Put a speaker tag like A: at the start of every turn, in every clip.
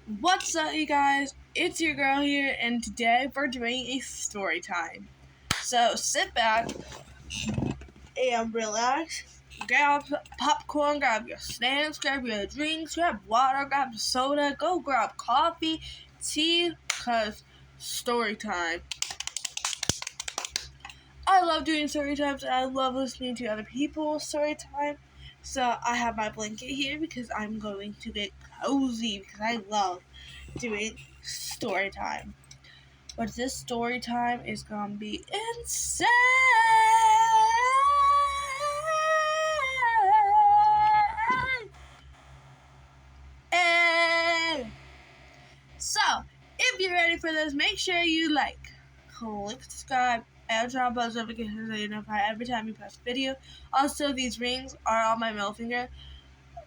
A: What's up, you guys? It's your girl here, and today we're doing a story time. So sit back and relax. Grab popcorn, grab your snacks, grab your drinks, grab water, grab a soda, go grab coffee, tea, cause story time. I love doing story times, and I love listening to other people's story time. So I have my blanket here because I'm going to get cozy because I love doing story time. But this story time is gonna be insane. So, if you're ready for this, make sure you click subscribe, and drop those notifications so you notify every time you post a video. Also, these rings are on my middle finger.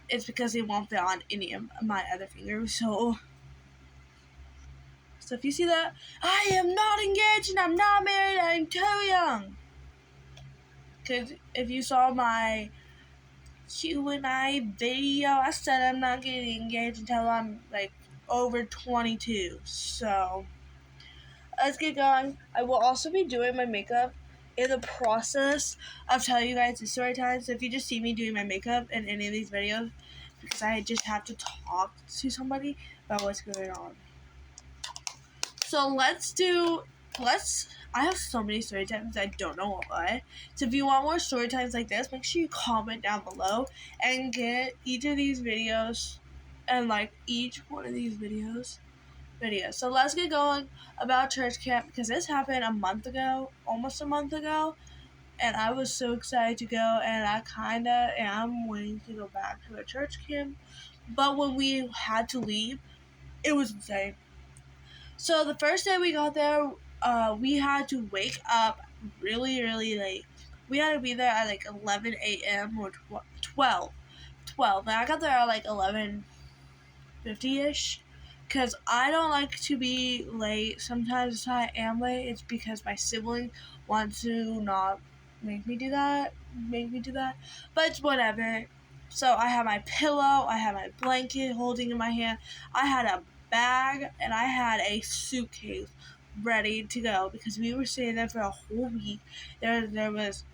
A: It's because they won't fit on any of my other fingers. So if you see that, I am not engaged and I'm not married. I'm too young. Because if you saw my Q&A video, I said I'm not getting engaged until I'm over 22. So let's get going. I will also be doing my makeup in the process of telling you guys the story time. So if you just see me doing my makeup in any of these videos, because I just have to talk to somebody about what's going on. So I have so many story times I don't know why. So if you want more story times like this, make sure you comment down below and get each of these videos and each one of these videos. So let's get going about church camp because this happened almost a month ago, and I was so excited to go, and I kinda am waiting to go back to a church camp. But when we had to leave, it was insane. So the first day we got there, we had to wake up really, really late. We had to be there at 11 a.m. or 12. And I got there at 11:50-ish. Because I don't like to be late. Sometimes if I am late, it's because my sibling wants to not make me do that. But it's whatever. So I had my pillow, I had my blanket holding in my hand. I had a bag, and I had a suitcase ready to go because we were staying there for a whole week. There was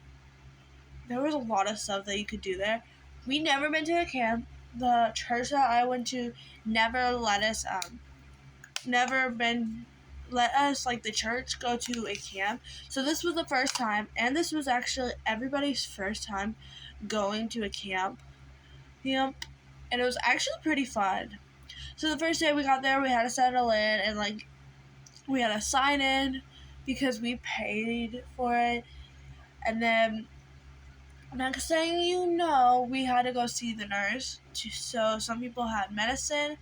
A: a lot of stuff that you could do there. We never been to a camp. The church that I went to never let us the church go to a camp. So this was the first time, and this was actually everybody's first time going to a camp. And it was actually pretty fun. So the first day we got there, we had to settle in, and we had to sign in because we paid for it. And then next thing you know, we had to go see the nurse. So some people had medicine,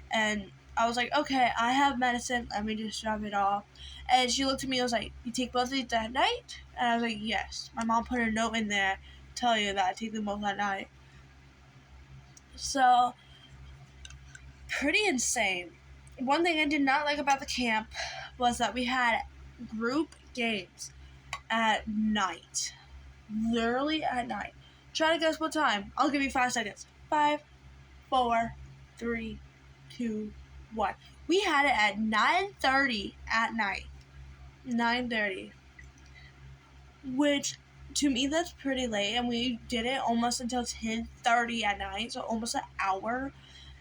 A: and I was like, okay, I have medicine, let me just drop it off. And she looked at me and was like, you take both of these at night? And I was like, yes. My mom put a note in there to tell you that I take them both at night. So pretty insane. One thing I did not like about the camp was that we had group games at night. Literally at night. Try to guess what time. I'll give you 5 seconds. 5, 4, 3, 2, 1. We had it at 9:30 at night. 9:30. Which, to me, that's pretty late. And we did it almost until 10:30 at night. So almost an hour.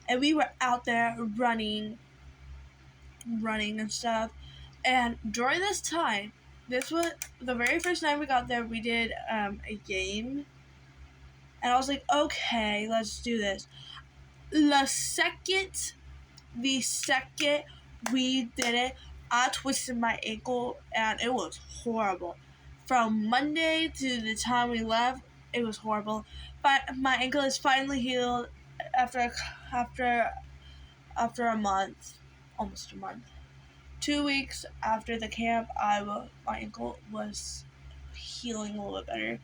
A: And we were out there running and stuff. And during this time, this was the very first night we got there, we did a game. And I was like, okay, let's do this. The second we did it, I twisted my ankle, and it was horrible. From Monday to the time we left, it was horrible. But my ankle is finally healed after a month, almost a month. 2 weeks after the camp, my ankle was healing a little bit better.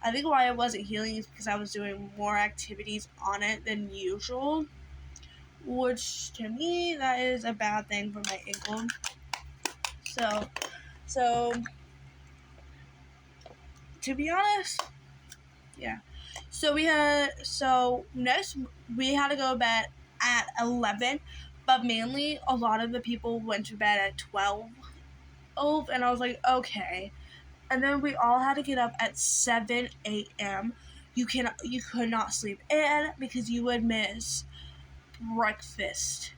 A: I think why it wasn't healing is because I was doing more activities on it than usual, which to me, that is a bad thing for my ankle. So to be honest, yeah. So next we had to go to bed at 11, but mainly a lot of the people went to bed at 12, and I was like, okay. And then we all had to get up at 7 a.m. You could not sleep in because you would miss breakfast.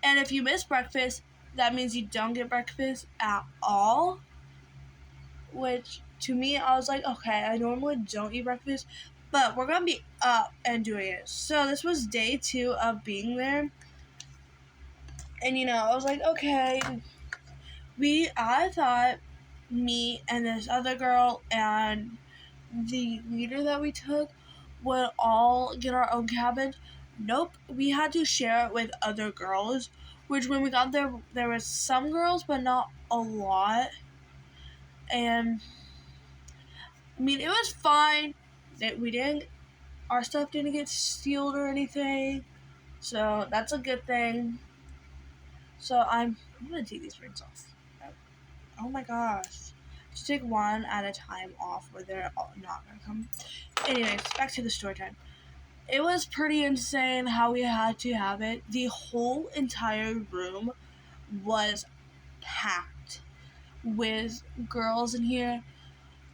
A: And if you miss breakfast, that means you don't get breakfast at all. Which to me, I was like, okay, I normally don't eat breakfast, but we're gonna be up and doing it. So this was day 2 of being there. And I was like, okay, I thought me and this other girl and the leader that we took would all get our own cabin. Nope, we had to share it with other girls, which when we got there, there was some girls, but not a lot. And I mean, it was fine that our stuff didn't get stealed or anything, so that's a good thing. So I'm gonna take these rings off. Oh my gosh. Just take one at a time off where they're not gonna come. Anyways, back to the story time. It was pretty insane how we had to have it. The whole entire room was packed with girls in here.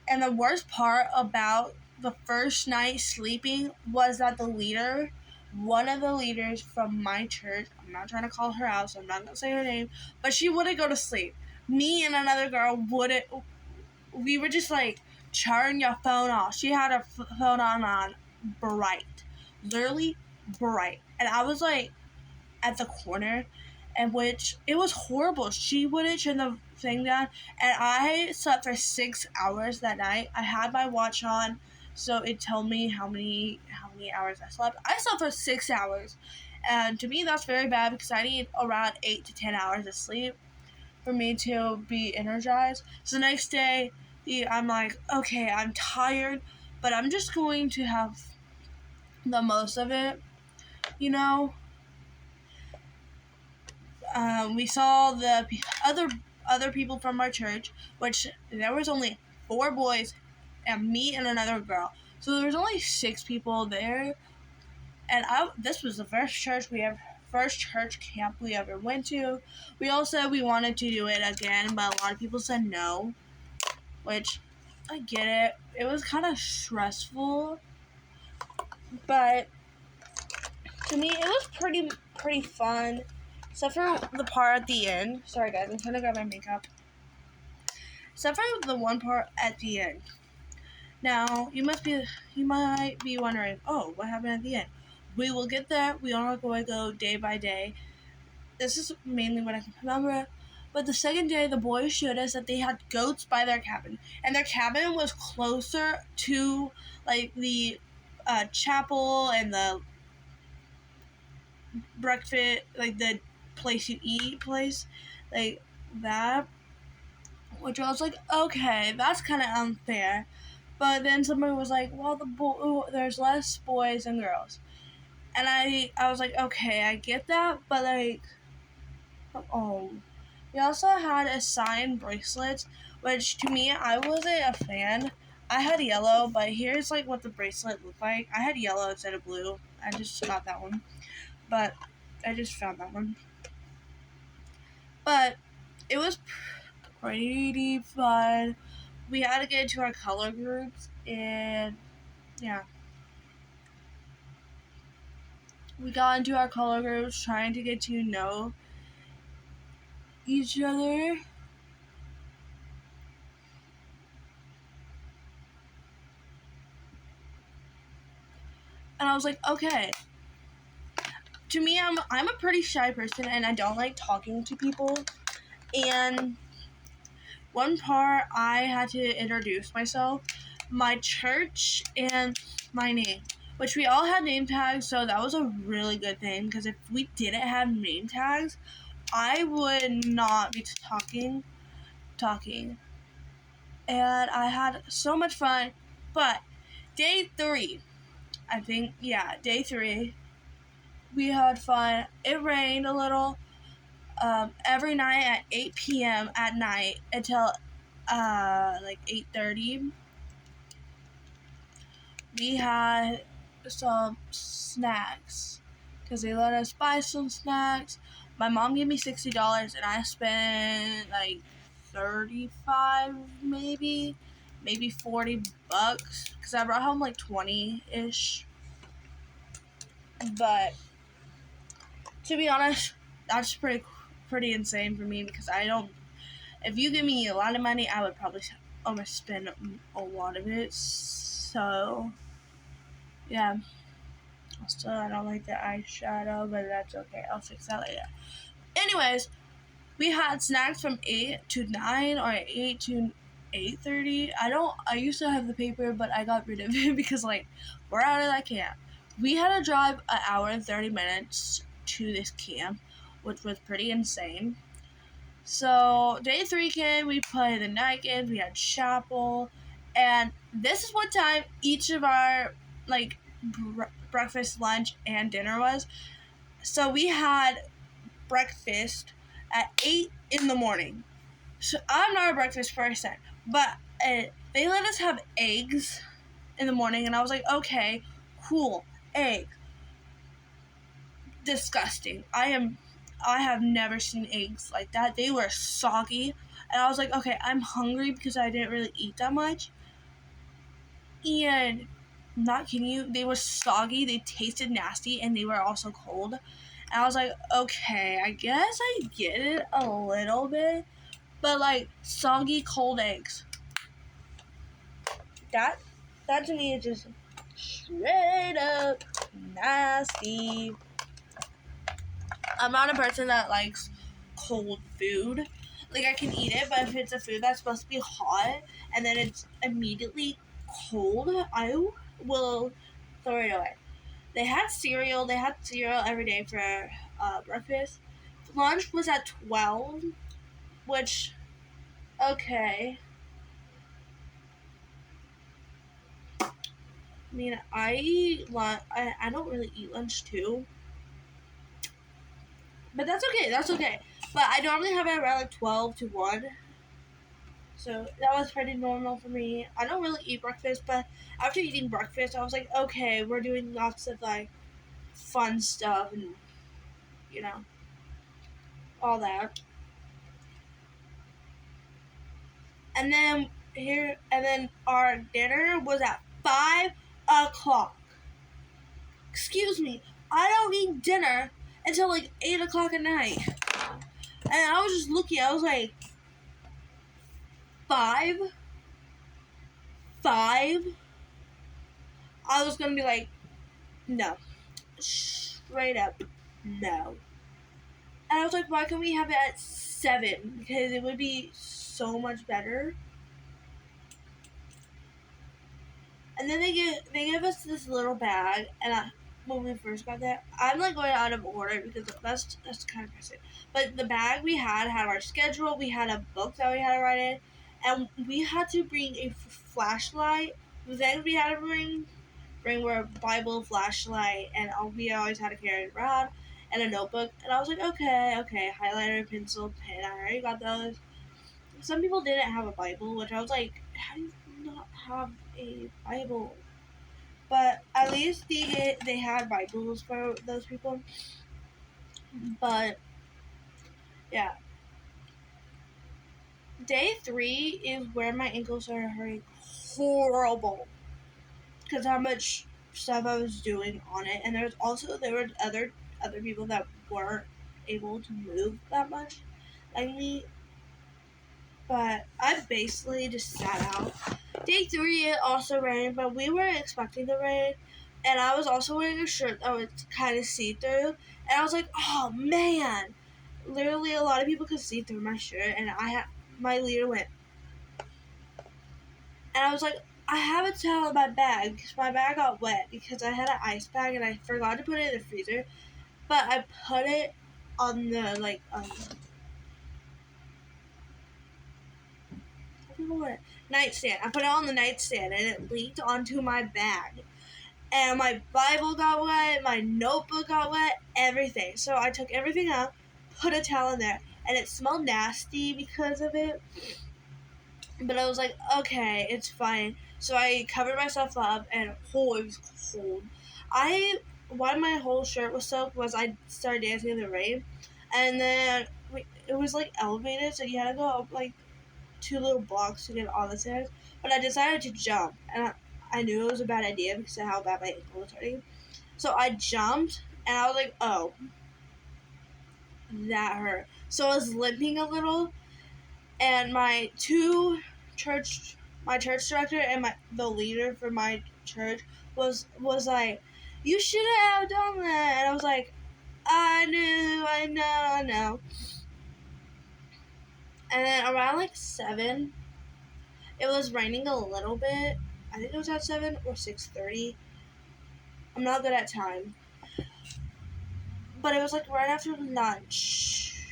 A: And the worst part about the first night sleeping was that one of the leaders from my church, I'm not trying to call her out, so I'm not going to say her name, but she wouldn't go to sleep. Me and another girl we were just like, turn your phone off. She had her phone on bright. Literally bright. And I was like at the corner, and which it was horrible. She wouldn't turn the thing down, and I slept for 6 hours that night. I had my watch on, so it told me how many hours I slept. I slept for 6 hours, and to me that's very bad because I need around 8 to 10 hours of sleep for me to be energized. So the next day, I'm like, okay, I'm tired, but I'm just going to have the most of it, We saw the other people from our church, which there was only 4 boys and me and another girl. So there was only 6 people there, and this was the first church camp we ever went to. We all said we wanted to do it again, but a lot of people said no, which I get it. It was kind of stressful, but to me it was pretty fun. Except for the part at the end. Sorry guys, I'm trying to grab my makeup. Except for the one part at the end. Now, you might be wondering, oh, what happened at the end? We will get there. We are going to go day by day. This is mainly what I can remember. But the second day, the boys showed us that they had goats by their cabin. And their cabin was closer to, like, the chapel and the breakfast, like, the place you eat place. Like, that. Which I was like, okay, that's kind of unfair. But then somebody was like, well, there's less boys and girls. And I was like, okay, I get that, but like, oh. We also had assigned bracelets, which to me, I wasn't a fan. I had yellow, but here's like what the bracelet looked like. I had yellow instead of blue. I just got that one. But I just found that one. But it was pretty fun. We had to get into our color groups, and yeah. We got into our color groups trying to get to know each other. And I was like, okay. To me, I'm a pretty shy person, and I don't like talking to people. And one part, I had to introduce myself, my church, and my name. Which we all had name tags, so that was a really good thing. Because if we didn't have name tags, I would not be talking. And I had so much fun. But day 3, day 3, we had fun. It rained a little every night at 8 p.m. at night until like 8:30. We had some snacks because they let us buy some snacks. My mom gave me $60 and I spent like 35 maybe 40 bucks because I brought home like 20-ish. But to be honest, that's pretty insane for me because I don't. If you give me a lot of money, I would probably almost spend a lot of it. So yeah. Also, I don't like the eyeshadow, but that's okay. I'll fix that later. Anyways, we had snacks from 8 to 9 or 8 to 8:30. I used to have the paper, but I got rid of it because, like, we're out of that camp. We had to drive an hour and 30 minutes to this camp, which was pretty insane. So, day 3 came, we played the night games, we had chapel, and this is what time each of our, like, breakfast, lunch, and dinner was. So, we had breakfast at 8 in the morning. So I'm not a breakfast person, but they let us have eggs in the morning, and I was like, okay, cool, egg. Disgusting. I have never seen eggs like that. They were soggy, and I was like, okay, I'm hungry because I didn't really eat that much. And I'm not kidding you, they were soggy, they tasted nasty, and they were also cold. And I was like, okay, I guess I get it a little bit, but like soggy cold eggs, that to me is just straight up nasty. I'm not a person that likes cold food. Like, I can eat it, but if it's a food that's supposed to be hot and then it's immediately cold, I will throw it away. They had cereal every day for breakfast. Lunch was at 12, which, okay. I mean, I don't really eat lunch too. But that's okay. But I normally have it around like 12 to 1. So that was pretty normal for me. I don't really eat breakfast, but after eating breakfast, I was like, okay, we're doing lots of like fun stuff and, you know, all that. And then our dinner was at 5 o'clock. Excuse me, I don't eat dinner until like 8 o'clock at night. And I was just looking, I was like, 5? I was gonna be like, no. Straight up, no. And I was like, why can't we have it at 7? Because it would be so much better. And then they give us this little bag, and when we first got there, I'm like going out of order because that's kind of crazy. But the bag we had our schedule, we had a book that we had to write in, and we had to bring a flashlight. Then we had to bring our Bible, flashlight, and we always had to carry it around, and a notebook. And I was like, okay, highlighter, pencil, pen, I already got those. Some people didn't have a Bible, which I was like, how do you not have a Bible? But at least they had Bibles for those people. But yeah, day 3 is where my ankles started hurting horrible because how much stuff I was doing on it, and there were other people that weren't able to move that much like me. But I basically just sat out. Day 3 it also rained, but we weren't expecting the rain, and I was also wearing a shirt that was kind of see-through, and I was like, oh man, literally a lot of people could see through my shirt, and my leader went, and I was like, I have a towel in my bag because my bag got wet because I had an ice bag and I forgot to put it in the freezer, but I put it on the nightstand. I put it on the nightstand and it leaked onto my bag. And my Bible got wet, my notebook got wet, everything. So I took everything out, put a towel in there, and it smelled nasty because of it. But I was like, okay, it's fine. So I covered myself up, and it was cold. I why my whole shirt was soaked was I started dancing in the rain, and then it was like elevated, so you had to go up like 2 little blocks to get on the stairs. But I decided to jump, and I knew it was a bad idea because of how bad my ankle was hurting. So I jumped, and I was like, oh, that hurt. So I was limping a little, and my church director and the leader for my church was like, you shouldn't have done that. And I was like, I know. And then around like 7, it was raining a little bit. I think it was at 7 or 6:30. I'm not good at time. But it was like right after lunch.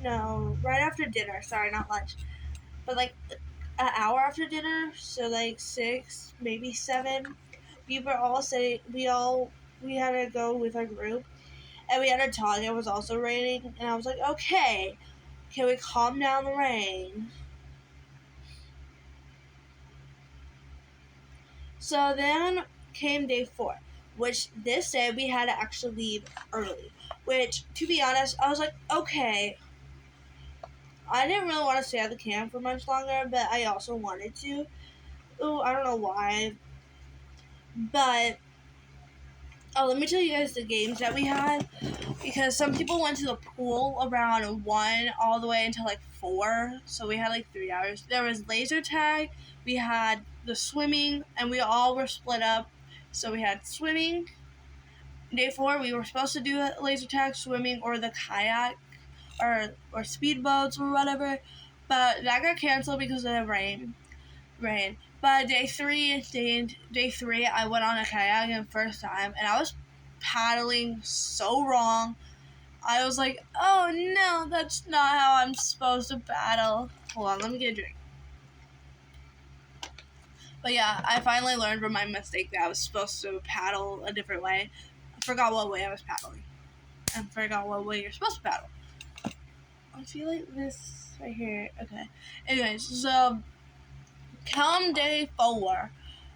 A: No, right after dinner. Sorry, not lunch. But like an hour after dinner, so like 6, maybe 7. We were all saying we had to go with our group, and we had to talk. It was also raining, and I was like, okay, can we calm down the rain? So then came day 4, which this day we had to actually leave early. Which, to be honest, I was like, okay. I didn't really want to stay at the camp for much longer, but I also wanted to. Ooh, I don't know why. But, let me tell you guys the games that we had. Because some people went to the pool around 1 all the way until like 4. So we had like 3 hours. There was laser tag. We had the swimming. And we all were split up. So we had swimming. Day 4, we were supposed to do laser tag, swimming, or the kayak. Or speedboats or whatever. But that got canceled because of the rain. But day 3, I went on a kayak the first time. And I was paddling so wrong. I was like, oh no, that's not how I'm supposed to paddle. Hold on, let me get a drink. But yeah, I finally learned from my mistake that I was supposed to paddle a different way. I forgot what way I was paddling. I forgot what way you're supposed to paddle. I feel like this right here. Okay. Anyways, so come day 4,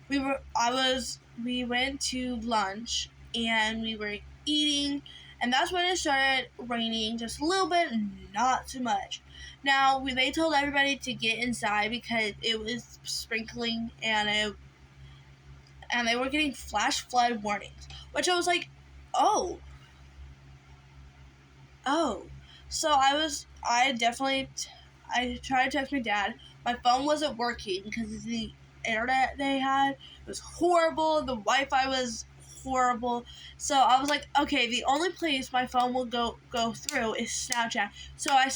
A: we went to lunch and we were eating, and that's when it started raining just a little bit, not too much. Now they told everybody to get inside because it was sprinkling and they were getting flash flood warnings, which I was like, oh. So I tried to text my dad. My phone wasn't working because the internet they had was horrible. The Wi-Fi was horrible. So I was like, okay, the only place my phone will go through is Snapchat. So I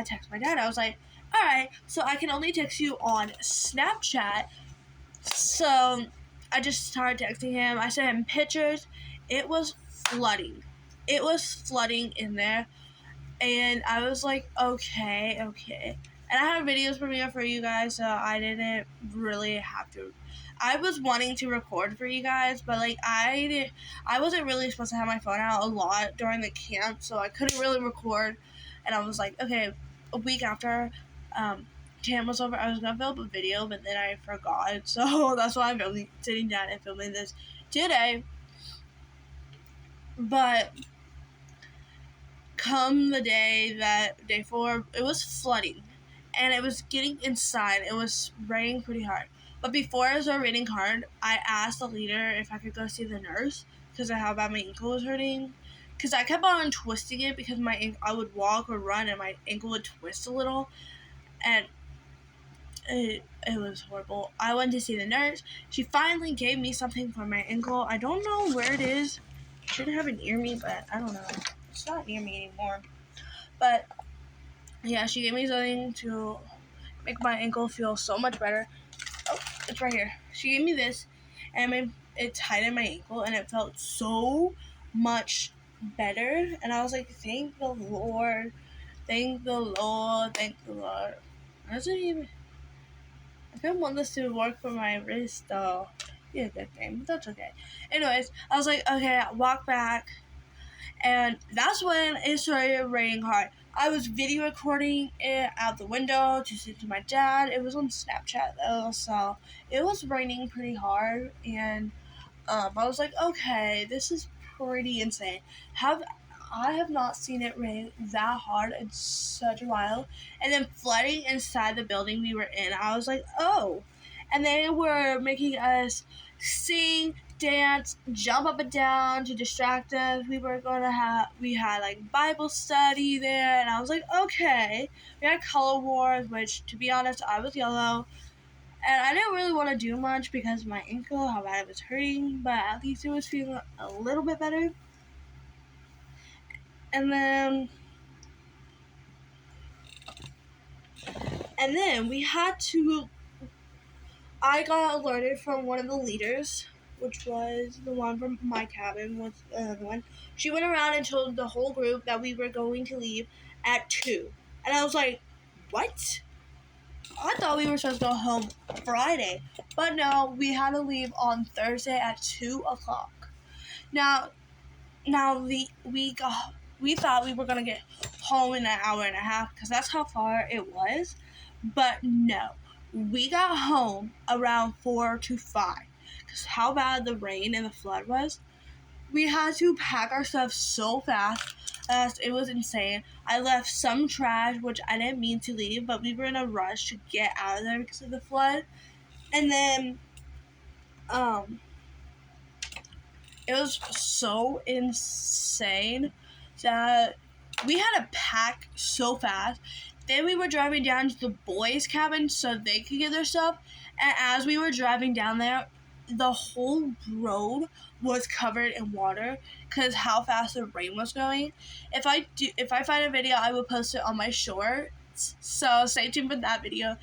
A: text my dad. I was like, all right, so I can only text you on Snapchat. So I just started texting him. I sent him pictures. It was flooding. It was flooding in there. And I was like, okay. And I have videos prepared for you guys, so I didn't really have to. I was wanting to record for you guys, but like I wasn't really supposed to have my phone out a lot during the camp, so I couldn't really record. And I was like, okay, a week after camp was over, I was gonna film a video, but then I forgot. So that's why I'm only sitting down and filming this today. But come the day 4, it was flooding, and it was getting inside. It was raining pretty hard. But before it started raining hard, I asked the leader if I could go see the nurse because of how bad my ankle was hurting. Because I kept on twisting it because I would walk or run and my ankle would twist a little, and it was horrible. I went to see the nurse. She finally gave me something for my ankle. I don't know where it is. I should have it near me, but I don't know. It's not near me anymore. But yeah, she gave me something to make my ankle feel so much better. Oh, it's right here. She gave me this, and it tightened my ankle, and it felt so much better. And I was like, thank the Lord. Thank the Lord. Thank the Lord. I don't want this to work for my wrist, though. Yeah, good thing, but that's okay. Anyways, I was like, okay, I'll walk back. And that's when it started raining hard. I was video recording it out the window to send to my dad. It was on Snapchat though, so it was raining pretty hard. And I was like, okay, this is pretty insane. I have not seen it rain that hard in such a while. And then flooding inside the building we were in, I was like, oh. And they were making us sing, dance, jump up and down to distract us. We had like Bible study there, and I was like, okay. We had color wars, which, to be honest, I was yellow. And I didn't really want to do much because of my ankle, how bad it was hurting, but at least it was feeling a little bit better. And then I got alerted from one of the leaders, which was the one from my cabin, was another one. She went around and told the whole group that we were going to leave at 2. And I was like, what? I thought we were supposed to go home Friday. But no, we had to leave on Thursday at 2 o'clock. Now we thought we were going to get home in an hour and a half because that's how far it was. But no, we got home around 4 to 5 because how bad the rain and the flood was. We had to pack our stuff so fast. It was insane. I left some trash, which I didn't mean to leave, but we were in a rush to get out of there because of the flood. And then, it was so insane that we had to pack so fast. Then we were driving down to the boys' cabin so they could get their stuff. And as we were driving down there, the whole road was covered in water because how fast the rain was going. If I find a video, I will post it on my shorts. So stay tuned for that video.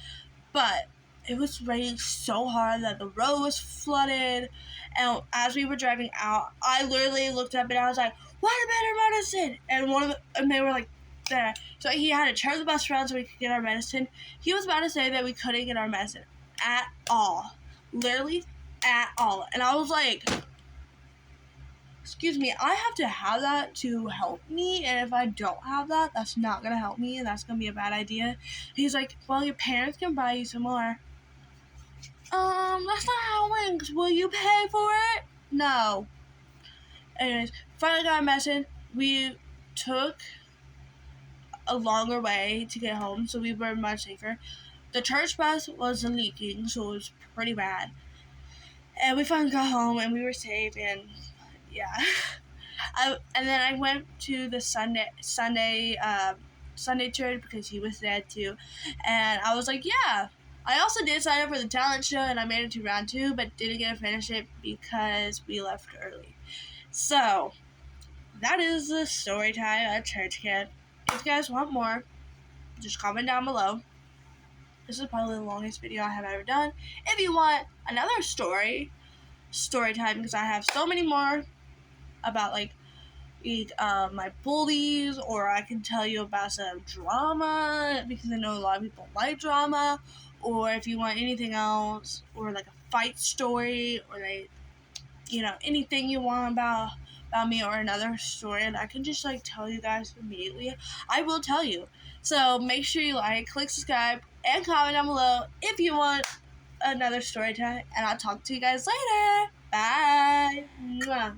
A: But it was raining so hard that the road was flooded. And as we were driving out, I literally looked up and I was like, "Watermelon medicine!" And they were like, there. So he had to turn the bus around so we could get our medicine. He was about to say that we couldn't get our medicine at all. Literally at all. And I was like, excuse me, I have to have that to help me, and if I don't have that, that's not going to help me, and that's going to be a bad idea. He's like, well, your parents can buy you some more. That's not how it works. Will you pay for it? No. Anyways, finally got our medicine. We took a longer way to get home, so we were much safer. The church bus was leaking, so it was pretty bad. And we finally got home, and we were safe, and yeah. And then I went to the Sunday church because he was there too. And I was like, yeah. I also did sign up for the talent show, and I made it to round 2, but didn't get to finish it because we left early. So, that is the story time at Church Camp. If you guys want more, just comment down below. This is probably the longest video I have ever done. If you want another story time, because I have so many more about like my bullies, or I can tell you about some drama because I know a lot of people like drama, or if you want anything else, or like a fight story, or like, you know, anything you want about me, or another story, and I can just like tell you guys immediately, I will tell you. So make sure you like, click subscribe, and comment down below if you want another story time, and I'll talk to you guys later. Bye. Mwah.